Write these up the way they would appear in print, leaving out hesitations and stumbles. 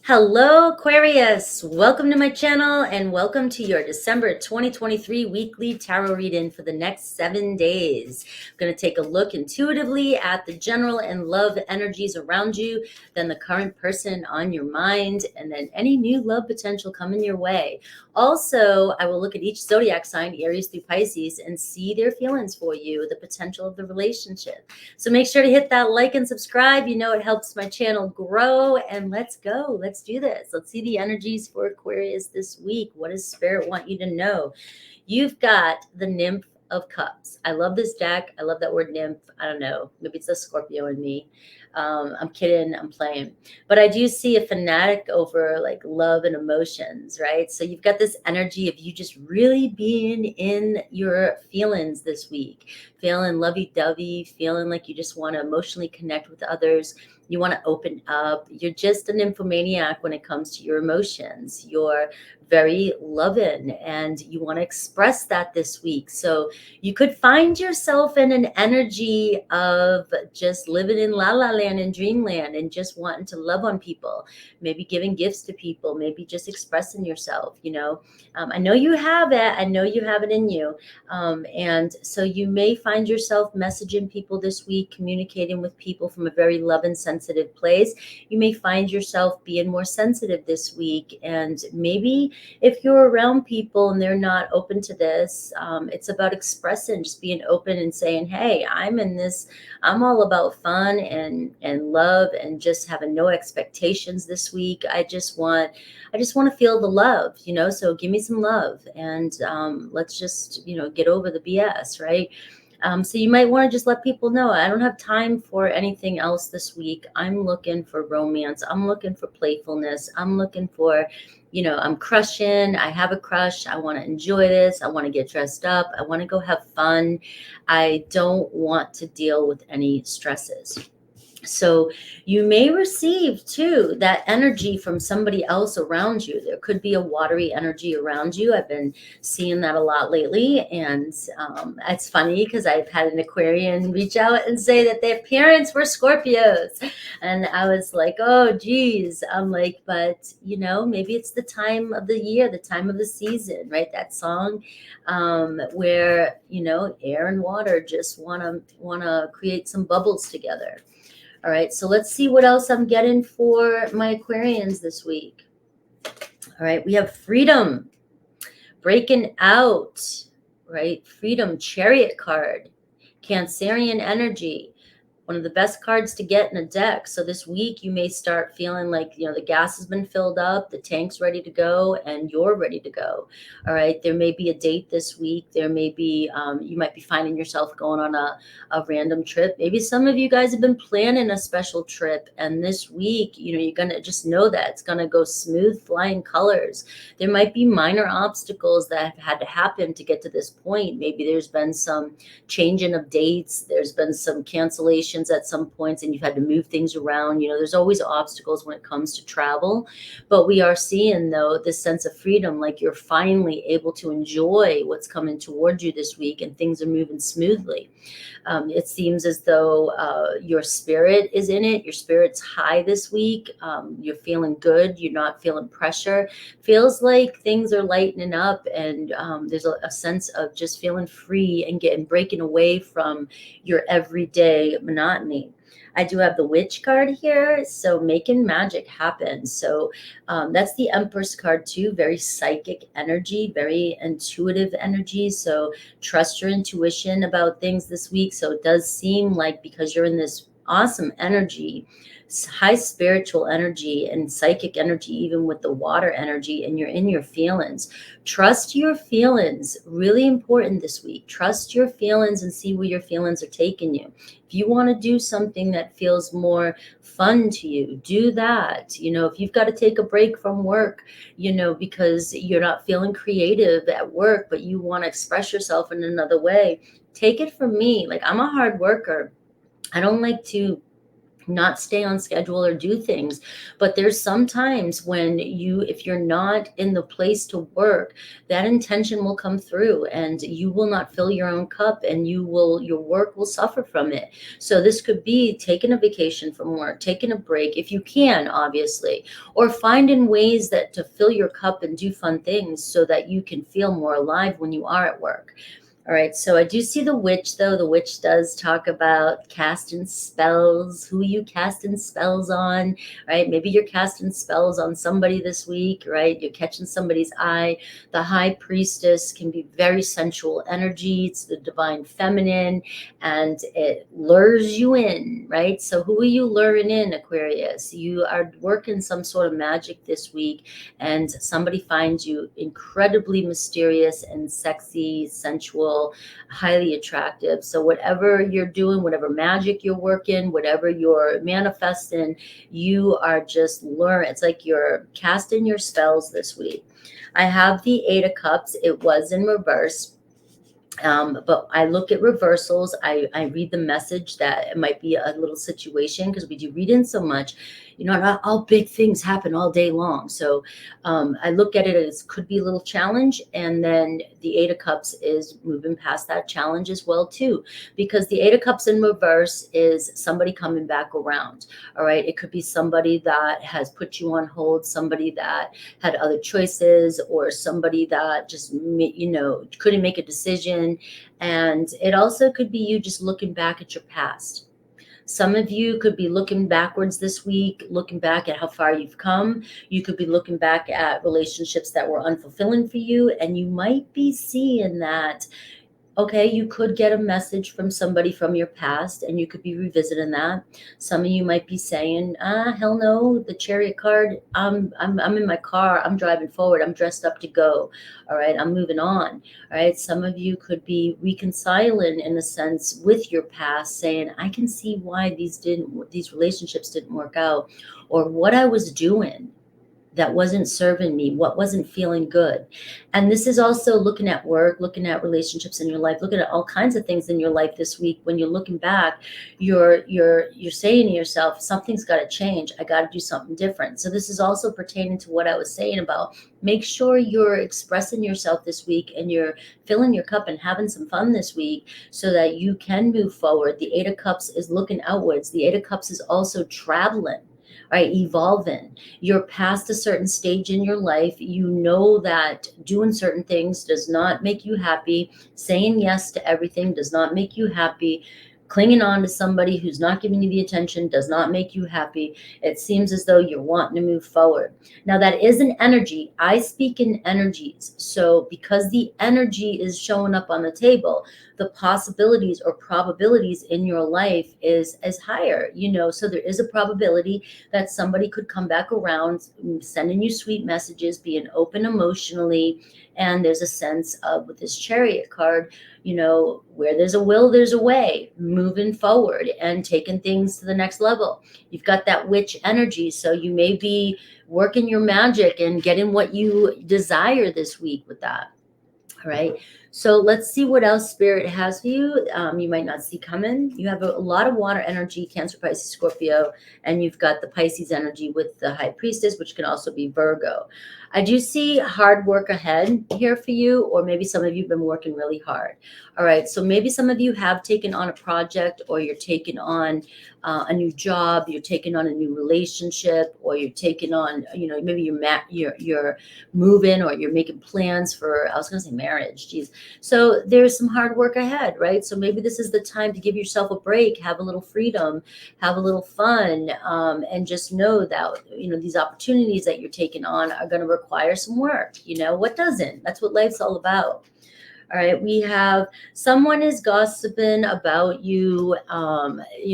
Hello, Aquarius. Welcome to my channel and welcome to your December 2023 weekly tarot reading for the next 7 days. I'm going to take a look intuitively at the general and love energies around you, then the current person on your mind, and then any new love potential coming your way. Also, I will look at each zodiac sign, Aries through Pisces, and see their feelings for you, the potential of the relationship. So make sure to hit that like and subscribe. You know it helps my channel grow. And let's go. Let's do this. Let's see the energies for Aquarius this week. What does Spirit want you to know? You've got the Nymph of Cups. I love this deck. I love that word nymph. I don't know. Maybe it's a Scorpio in me. I'm kidding. I'm playing. But I do see a fanatic over like love and emotions, right? So you've got this energy of you just really being in your feelings this week, feeling lovey-dovey, feeling like you just want to emotionally connect with others. You want to open up. You're just an nymphomaniac when it comes to your emotions. You're very loving and you want to express that this week. So you could find yourself in an energy of just living in la la land and dreamland and just wanting to love on people, maybe giving gifts to people, maybe just expressing yourself. I know you have it. I know you have it in you. And so you may find yourself messaging people this week, communicating with people from a very love and sensitive place. You may find yourself being more sensitive this week. And maybe if you're around people and they're not open to this, it's about expressing, just being open and saying, hey, I'm in this, I'm all about fun and love and just having no expectations this week. I just want to feel the love, so give me some love and let's just, get over the BS, right? So you might want to just let people know, I don't have time for anything else this week. I'm looking for romance. I'm looking for playfulness. I'm looking for, I'm crushing. I have a crush. I want to enjoy this. I want to get dressed up. I want to go have fun. I don't want to deal with any stresses. So you may receive too that energy from somebody else around you. There could be a watery energy around you. I've been seeing that a lot lately. And it's funny because I've had an Aquarian reach out and say that their parents were Scorpios. And I was like, oh, geez. I'm like, but, maybe it's the time of the year, the time of the season, right? That song where, air and water just want to create some bubbles together. All right, so let's see what else I'm getting for my Aquarians this week. All right, we have freedom, breaking out, right? Freedom, Chariot card, Cancerian energy, one of the best cards to get in a deck. So this week you may start feeling like, the gas has been filled up, the tank's ready to go, and you're ready to go. All right. There may be a date this week. There may be, you might be finding yourself going on a random trip. Maybe some of you guys have been planning a special trip. And this week, you're going to just know that it's going to go smooth flying colors. There might be minor obstacles that have had to happen to get to this point. Maybe there's been some changing of dates. There's been some cancellation at some points and you've had to move things around. There's always obstacles when it comes to travel, but we are seeing though this sense of freedom, like you're finally able to enjoy what's coming towards you this week and things are moving smoothly. It seems as though your spirit is in it. Your spirit's high this week. You're feeling good. You're not feeling pressure. Feels like things are lightening up and there's a sense of just feeling free and breaking away from your everyday monotony. I do have the Witch card here, so making magic happen. So that's the Empress card too, very psychic energy, very intuitive energy. So trust your intuition about things this week. So it does seem like because you're in this awesome energy, high spiritual energy and psychic energy, even with the water energy, and you're in your feelings. Trust your feelings, really important this week. Trust your feelings and see where your feelings are taking you. If you want to do something that feels more fun to you, do that. If you've got to take a break from work, because you're not feeling creative at work, but you want to express yourself in another way, take it from me. Like, I'm a hard worker. I don't like to not stay on schedule or do things. But there's sometimes when if you're not in the place to work, that intention will come through and you will not fill your own cup, and your work will suffer from it. So this could be taking a vacation from work, taking a break if you can, obviously, or finding ways that to fill your cup and do fun things so that you can feel more alive when you are at work. All right, so I do see the witch, though. The witch does talk about casting spells. Who you casting spells on, right? Maybe you're casting spells on somebody this week, right? You're catching somebody's eye. The high priestess can be very sensual energy. It's the divine feminine, and it lures you in, right? So who are you luring in, Aquarius? You are working some sort of magic this week, and somebody finds you incredibly mysterious and sexy, sensual, highly attractive. So whatever you're doing, whatever magic you're working, whatever you're manifesting, you are just learn. It's like you're casting your spells this week. I have the Eight of Cups. It was in reverse. But I look at reversals. I read the message that it might be a little situation, because we do read in so much. Not all big things happen all day long. So I look at it as could be a little challenge. And then the Eight of Cups is moving past that challenge as well, too, because the Eight of Cups in reverse is somebody coming back around. All right. It could be somebody that has put you on hold, somebody that had other choices, or somebody that just, couldn't make a decision. And it also could be you just looking back at your past. Some of you could be looking backwards this week, looking back at how far you've come. You could be looking back at relationships that were unfulfilling for you, and you might be seeing that, okay, you could get a message from somebody from your past, and you could be revisiting that. Some of you might be saying, hell no, the Chariot card, I'm in my car, I'm driving forward, I'm dressed up to go. All right, I'm moving on. All right, some of you could be reconciling, in a sense, with your past, saying, I can see why these relationships didn't work out, or what I was doing that wasn't serving me, what wasn't feeling good. And this is also looking at work, looking at relationships in your life, looking at all kinds of things in your life this week. When you're looking back, you're saying to yourself, something's got to change. I got to do something different. So this is also pertaining to what I was saying about make sure you're expressing yourself this week and you're filling your cup and having some fun this week so that you can move forward. The Eight of Cups is looking outwards. The Eight of Cups is also traveling, right? Evolving. You're past a certain stage in your life. You know that doing certain things does not make you happy. Saying yes to everything does not make you happy. Clinging on to somebody who's not giving you the attention does not make you happy. It seems as though you're wanting to move forward. Now, that is an energy. I speak in energies. So because the energy is showing up on the table, the possibilities or probabilities in your life is higher, so there is a probability that somebody could come back around, sending you sweet messages, being open emotionally. And there's a sense of, with this Chariot card, where there's a will, there's a way, moving forward and taking things to the next level. You've got that witch energy. So you may be working your magic and getting what you desire this week with that. All right. So let's see what else Spirit has for you. You might not see coming. You have a lot of water energy, Cancer, Pisces, Scorpio, and you've got the Pisces energy with the High Priestess, which can also be Virgo. I do see hard work ahead here for you, or maybe some of you have been working really hard. All right. So maybe some of you have taken on a project, or you're taking on a new job, you're taking on a new relationship, or you're taking on, maybe you're moving, or you're making plans for, I was going to say marriage. Geez. So there's some hard work ahead, right? So maybe this is the time to give yourself a break, have a little freedom, have a little fun, and just know that, these opportunities that you're taking on are going to require some work. What doesn't? That's what life's all about. All right, we have someone is gossiping about you.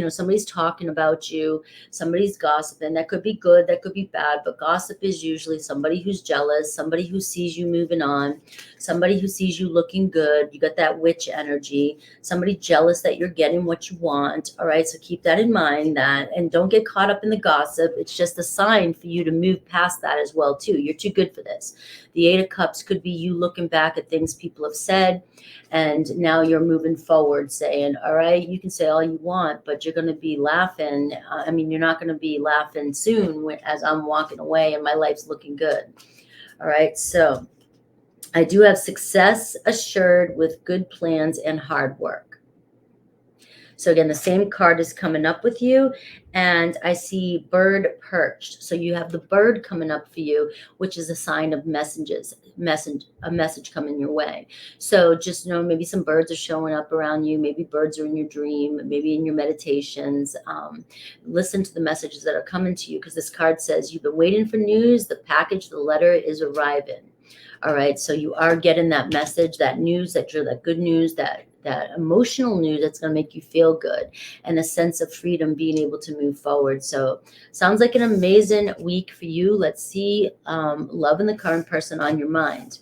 Somebody's talking about you. Somebody's gossiping. That could be good. That could be bad. But gossip is usually somebody who's jealous, somebody who sees you moving on, somebody who sees you looking good. You got that witch energy. Somebody jealous that you're getting what you want. All right, so keep that in mind, and don't get caught up in the gossip. It's just a sign for you to move past that as well, too. You're too good for this. The Eight of Cups could be you looking back at things people have said, head. And now you're moving forward saying, all right, you can say all you want, but you're going to be laughing. I mean, you're not going to be laughing soon as I'm walking away and my life's looking good. All right. So I do have success assured with good plans and hard work. So again, the same card is coming up with you, and I see bird perched. So you have the bird coming up for you, which is a sign of a message coming your way. So just know maybe some birds are showing up around you. Maybe birds are in your dream, maybe in your meditations. Listen to the messages that are coming to you, because this card says you've been waiting for news. The package, the letter is arriving. All right. So you are getting that message, that news, that good news, that emotional news that's going to make you feel good, and a sense of freedom, being able to move forward. So sounds like an amazing week for you. Let's see, love and the current person on your mind.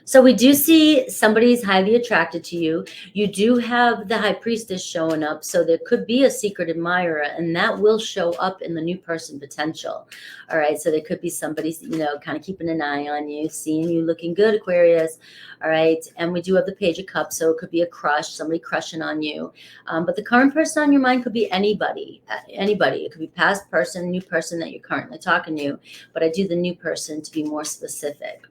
So we do see somebody's highly attracted to you. You do have the high priestess showing up. So there could be a secret admirer, and that will show up in the new person potential. All right. So there could be somebody, kind of keeping an eye on you, seeing you looking good, Aquarius. All right. And we do have the Page of Cups. So it could be a crush, somebody crushing on you. But the current person on your mind could be anybody. It could be past person, new person that you're currently talking to. But I do the new person to be more specific.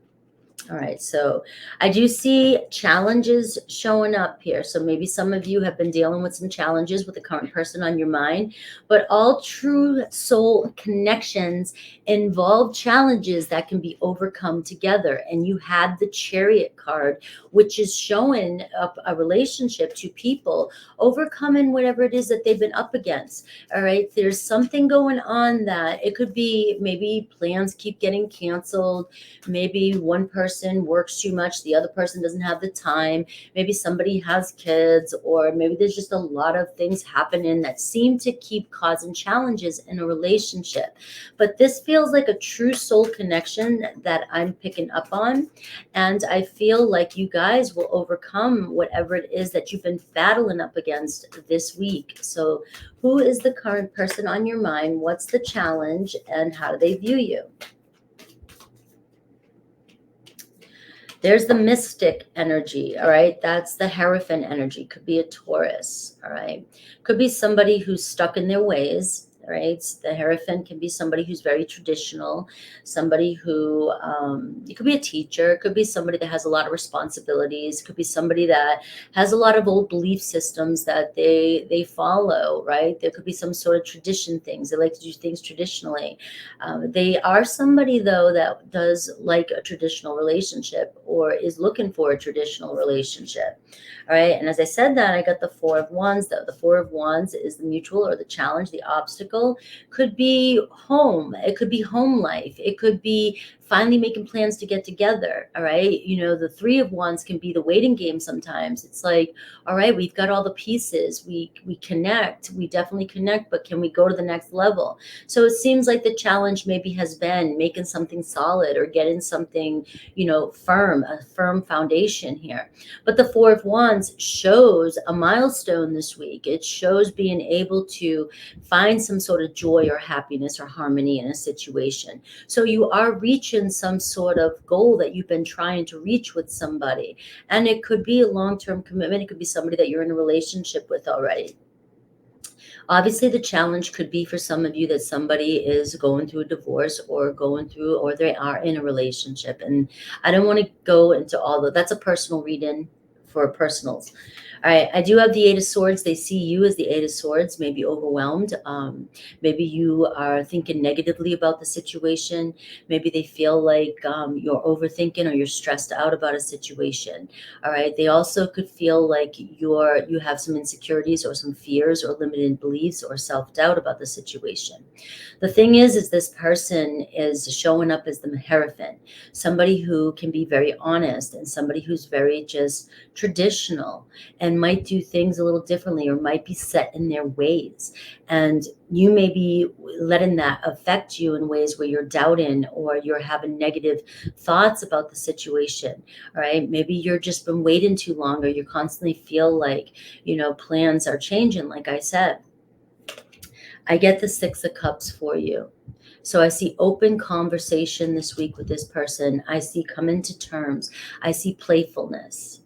All right, so I do see challenges showing up here. So maybe some of you have been dealing with some challenges with the current person on your mind, but all true soul connections involve challenges that can be overcome together. And you had the Chariot card, which is showing up a relationship to people overcoming whatever it is that they've been up against. All right, there's something going on that it could be maybe plans keep getting canceled. Maybe one person works too much, the other person doesn't have the time. Maybe somebody has kids, or maybe there's just a lot of things happening that seem to keep causing challenges in a relationship. But this feels like a true soul connection that I'm picking up on. And I feel like you guys will overcome whatever it is that you've been battling up against this week. So who is the current person on your mind? What's the challenge, and how do they view you? There's the Mystic energy, all right? That's the Hierophant energy. Could be a Taurus, all right? Could be somebody who's stuck in their ways, all right? The Hierophant can be somebody who's very traditional, somebody who, it could be a teacher, it could be somebody that has a lot of responsibilities, it could be somebody that has a lot of old belief systems that they follow, right? There could be some sort of tradition things. They like to do things traditionally. They are somebody, though, that does like a traditional relationship or is looking for a traditional relationship. All right. And as I said that, I got the Four of Wands, though. The Four of Wands is the mutual or the challenge, the obstacle. Could be home. It could be home life. It could be finally making plans to get together. All right. The Three of Wands can be the waiting game sometimes. It's like, all right, we've got all the pieces. We connect. We definitely connect, but can we go to the next level? So it seems like the challenge maybe has been making something solid or getting something, firm, a firm foundation here. But the Four of Wands shows a milestone this week. It shows being able to find some sort of joy or happiness or harmony in a situation. So you are reaching some sort of goal that you've been trying to reach with somebody. And it could be a long-term commitment. It could be somebody that you're in a relationship with already. Obviously, the challenge could be for some of you that somebody is going through a divorce or they are in a relationship. And I don't want to go into all that's a personal reading for personals. All right, I do have the Eight of Swords. They see you as the Eight of Swords, maybe overwhelmed. Maybe you are thinking negatively about the situation. Maybe they feel like you're overthinking or you're stressed out about a situation. All right, they also could feel like you have some insecurities or some fears or limited beliefs or self-doubt about the situation. The thing is this person is showing up as the Hierophant, somebody who can be very honest and somebody who's very just traditional and might do things a little differently or might be set in their ways. And you may be letting that affect you in ways where you're doubting or you're having negative thoughts about the situation. All right. Maybe you're just been waiting too long, or you constantly feel like, plans are changing, like I said. I get the Six of Cups for you. So I see open conversation this week with this person. I see come into terms. I see playfulness.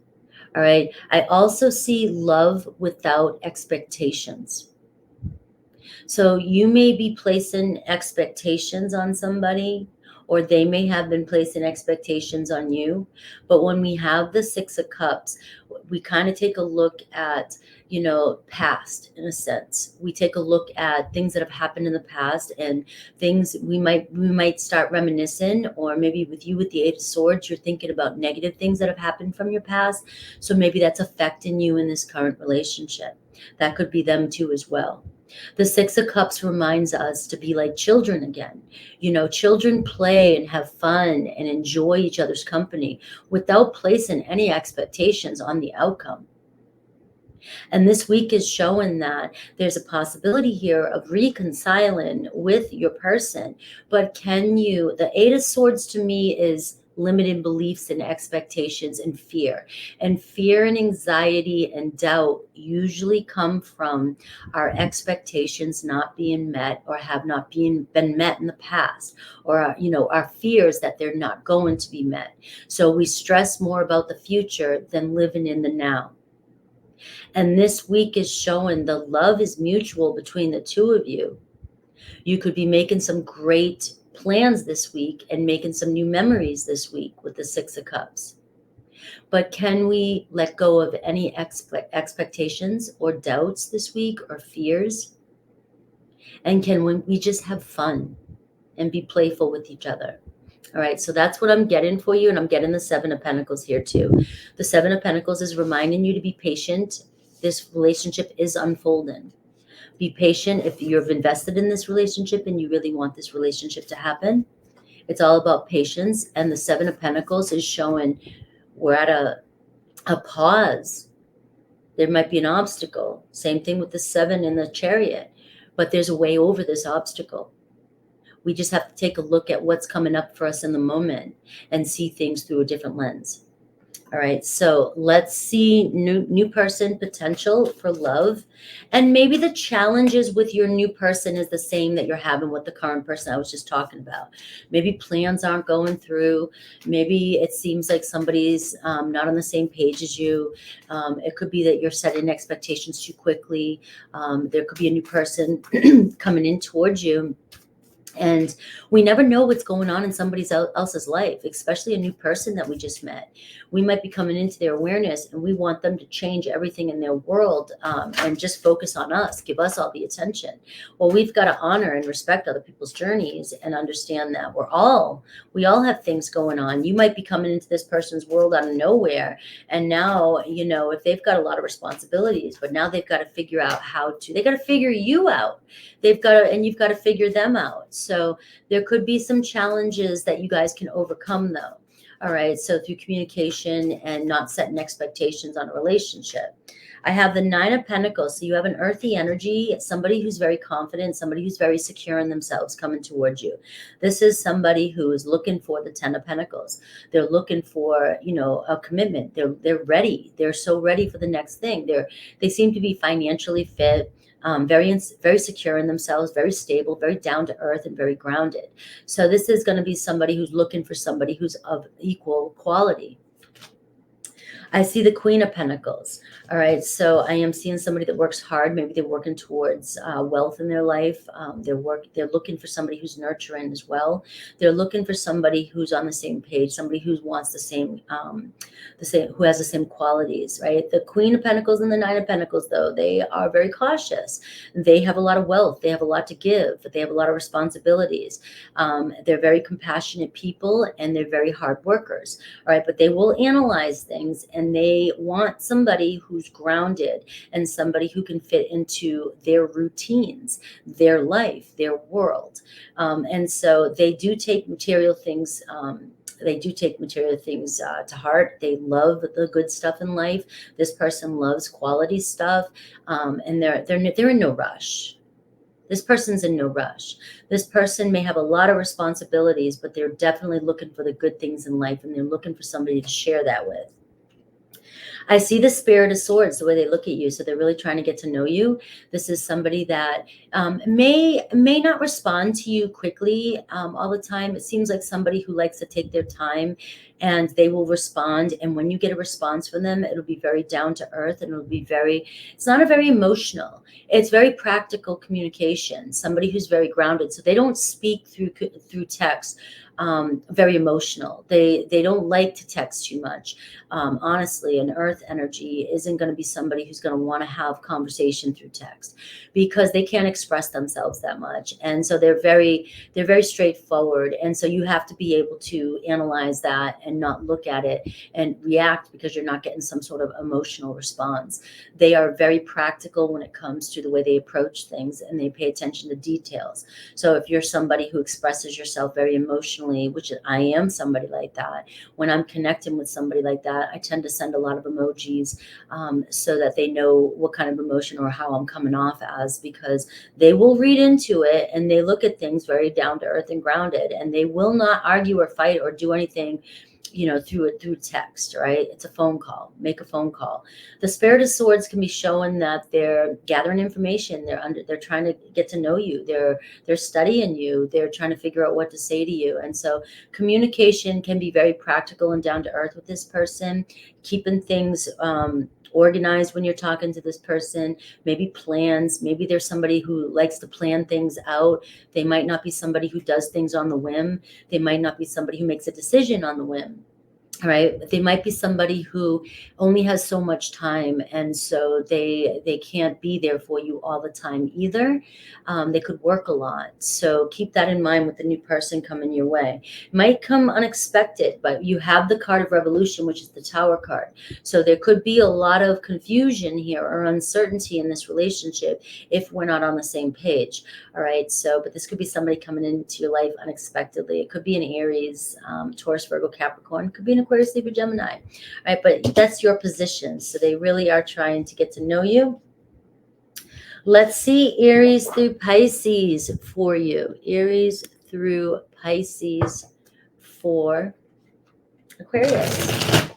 All right. I also see love without expectations. So you may be placing expectations on somebody, or they may have been placing expectations on you. But when we have the Six of Cups, we kind of take a look at, past in a sense. We take a look at things that have happened in the past, and things we might start reminiscing, or maybe with you with the Eight of Swords, you're thinking about negative things that have happened from your past. So maybe that's affecting you in this current relationship. That could be them too as well. The Six of Cups reminds us to be like children again. Children play and have fun and enjoy each other's company without placing any expectations on the outcome. And this week is showing that there's a possibility here of reconciling with your person. But the Eight of Swords to me is limited beliefs and expectations and fear. And fear and anxiety and doubt usually come from our expectations not being met, or have not been met in the past, or our fears that they're not going to be met. So we stress more about the future than living in the now. And this week is showing the love is mutual between the two of you. You could be making some great plans this week and making some new memories this week with the Six of Cups. But can we let go of any expectations or doubts this week, or fears? And can we just have fun and be playful with each other? All right, so that's what I'm getting for you. And I'm getting the Seven of Pentacles here too. The Seven of Pentacles is reminding you to be patient. This relationship is unfolding. Be patient if you've invested in this relationship and you really want this relationship to happen. It's all about patience. And the Seven of Pentacles is showing we're at a pause. There might be an obstacle. Same thing with the Seven in the Chariot. But there's a way over this obstacle. We just have to take a look at what's coming up for us in the moment and see things through a different lens. All right, so let's see new person potential for love. And maybe the challenges with your new person is the same that you're having with the current person I was just talking about. Maybe plans aren't going through. Maybe it seems like somebody's not on the same page as you. It could be that you're setting expectations too quickly. There could be a new person coming in towards you. And we never know what's going on in somebody else's life, especially a new person that we just met. We might be coming into their awareness, and we want them to change everything in their world, and just focus on us, give us all the attention. Well, we've got to honor and respect other people's journeys and understand that we all have things going on. You might be coming into this person's world out of nowhere. And now, if they've got a lot of responsibilities, but now they've got to figure out they got to figure you out. And you've got to figure them out. So there could be some challenges that you guys can overcome though. All right. So through communication and not setting expectations on a relationship. I have the Nine of Pentacles. So you have an earthy energy, somebody who's very confident, somebody who's very secure in themselves coming towards you. This is somebody who is looking for the Ten of Pentacles. They're looking for, a commitment. They're ready. They're so ready for the next thing. They seem to be financially fit. Very, very secure in themselves, very stable, very down to earth, and very grounded. So this is going to be somebody who's looking for somebody who's of equal quality. I see the Queen of Pentacles. All right. So I am seeing somebody that works hard. Maybe they're working towards wealth in their life. They're looking for somebody who's nurturing as well. They're looking for somebody who's on the same page, somebody who wants the same, who has the same qualities, right? The Queen of Pentacles and the Nine of Pentacles, though, they are very cautious. They have a lot of wealth. They have a lot to give, but they have a lot of responsibilities. They're very compassionate people, and they're very hard workers. All right. But they will analyze things, and they want somebody who's grounded and somebody who can fit into their routines, their life, their world. And so they do take material things. To heart. They love the good stuff in life. This person loves quality stuff, and they're in no rush. This person's in no rush. This person may have a lot of responsibilities, but they're definitely looking for the good things in life, and they're looking for somebody to share that with. I see the Spirit of Swords, the way they look at you. So they're really trying to get to know you. This is somebody that may not respond to you quickly all the time. It seems like somebody who likes to take their time, and they will respond. And when you get a response from them, it'll be very down to earth, and it'll be it's not a very emotional. It's very practical communication. Somebody who's very grounded. So they don't speak through text. Very emotional. They don't like to text too much. Honestly, an earth energy isn't going to be somebody who's going to want to have conversation through text, because they can't express themselves that much. And so they're very straightforward. And so you have to be able to analyze that and not look at it and react because you're not getting some sort of emotional response. They are very practical when it comes to the way they approach things, and they pay attention to details. So if you're somebody who expresses yourself very emotionally, which I am somebody like that, when I'm connecting with somebody like that, I tend to send a lot of emojis so that they know what kind of emotion or how I'm coming off as, because they will read into it, and they look at things very down to earth and grounded, and they will not argue or fight or do anything through text, right? It's a phone call. Make a phone call. The Spirit of Swords can be showing that they're gathering information. They're trying to get to know you. They're studying you. They're trying to figure out what to say to you. And so communication can be very practical and down to earth with this person, keeping things organized when you're talking to this person. Maybe plans. Maybe there's somebody who likes to plan things out. They might not be somebody who does things on the whim. They might not be somebody who makes a decision on the whim. Right. They might be somebody who only has so much time, and so they can't be there for you all the time either. They could work a lot. So keep that in mind with the new person coming your way. Might come unexpected, but you have the card of revolution, which is the Tower card. So there could be a lot of confusion here or uncertainty in this relationship if we're not on the same page. All right. So, but this could be somebody coming into your life unexpectedly. It could be an Aries, Taurus, Virgo, Capricorn. It could be an Aquarius, Libra, Gemini. All right. But that's your position. So they really are trying to get to know you. Let's see Aries through Pisces for you. Aries through Pisces for Aquarius.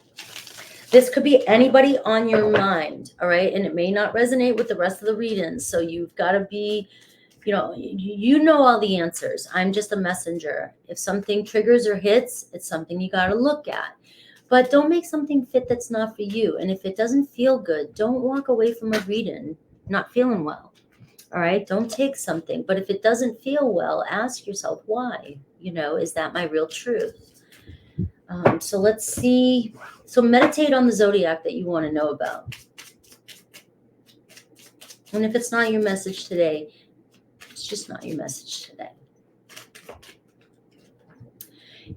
This could be anybody on your mind. All right. And it may not resonate with the rest of the readings. So you've got to be, you know all the answers. I'm just a messenger. If something triggers or hits, it's something you got to look at. But don't make something fit that's not for you. And if it doesn't feel good, don't walk away from a reading not feeling well. All right. Don't take something. But if it doesn't feel well, ask yourself why. Is that my real truth? So let's see. So meditate on the Zodiac that you want to know about. And if it's not your message today, it's just not your message today.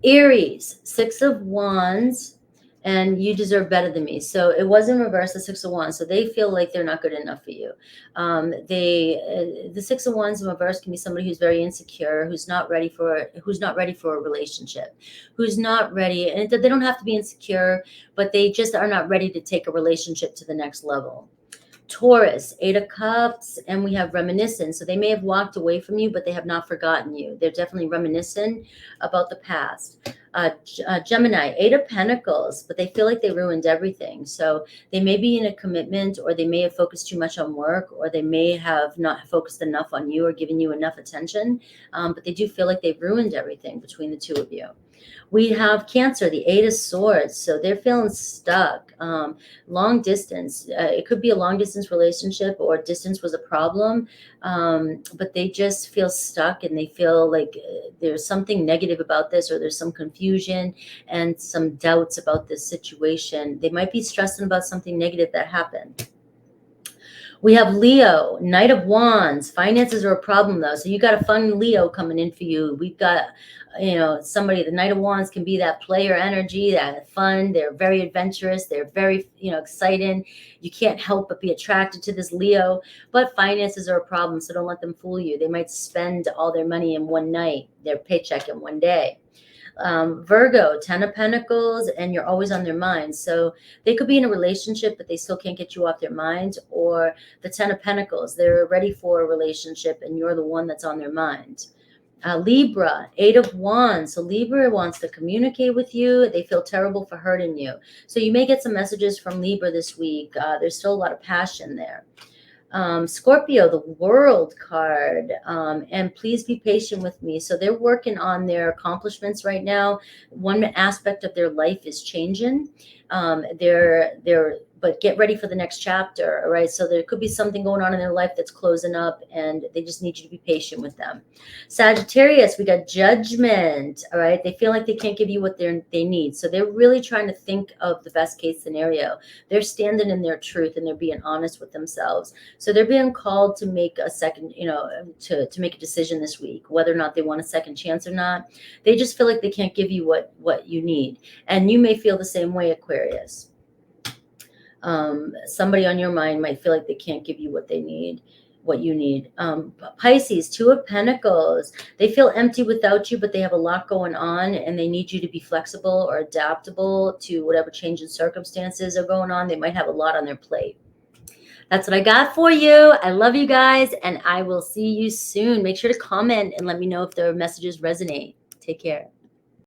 Aries, 6 of Wands, and you deserve better than me. So it was in reverse, the 6 of Wands. So they feel like they're not good enough for you. The 6 of Wands in reverse can be somebody who's very insecure, who's not ready for a relationship, who's not ready. And they don't have to be insecure, but they just are not ready to take a relationship to the next level. Taurus, 8 of Cups, and we have reminiscence. So they may have walked away from you, but they have not forgotten you. They're definitely reminiscent about the past. Gemini, 8 of Pentacles, but they feel like they ruined everything. So they may be in a commitment, or they may have focused too much on work, or they may have not focused enough on you or given you enough attention. But they do feel like they've ruined everything between the two of you. We have Cancer, the 8 of Swords. So they're feeling stuck. Long distance. It could be a long distance relationship, or distance was a problem. But they just feel stuck, and they feel like there's something negative about this, or there's some confusion and some doubts about this situation. They might be stressing about something negative that happened. We have Leo, Knight of Wands. Finances are a problem, though. So you got a fun Leo coming in for you. We've got, somebody, the Knight of Wands can be that player energy, that fun. They're very adventurous. They're very, exciting. You can't help but be attracted to this Leo. But finances are a problem, so don't let them fool you. They might spend all their money in one night, their paycheck in one day. Virgo, 10 of Pentacles, and you're always on their mind. So they could be in a relationship, but they still can't get you off their mind. Or the 10 of Pentacles, they're ready for a relationship, and you're the one that's on their mind. Libra, 8 of Wands. So Libra wants to communicate with you. They feel terrible for hurting you. So you may get some messages from Libra this week. There's still a lot of passion there. Scorpio, the World card, and please be patient with me. So they're working on their accomplishments right now. One aspect of their life is changing. But get ready for the next chapter, all right? So there could be something going on in their life that's closing up, and they just need you to be patient with them. Sagittarius, we got Judgment, all right? They feel like they can't give you what they need. So they're really trying to think of the best case scenario. They're standing in their truth, and they're being honest with themselves. So they're being called to make a second, to make a decision this week, whether or not they want a second chance or not. They just feel like they can't give you what you need. And you may feel the same way, Aquarius. Somebody on your mind might feel like they can't give you what you need. Pisces, 2 of Pentacles. They feel empty without you, but they have a lot going on, and they need you to be flexible or adaptable to whatever changing circumstances are going on. They might have a lot on their plate. That's what I got for you. I love you guys, and I will see you soon. Make sure to comment and let me know if the messages resonate. Take care.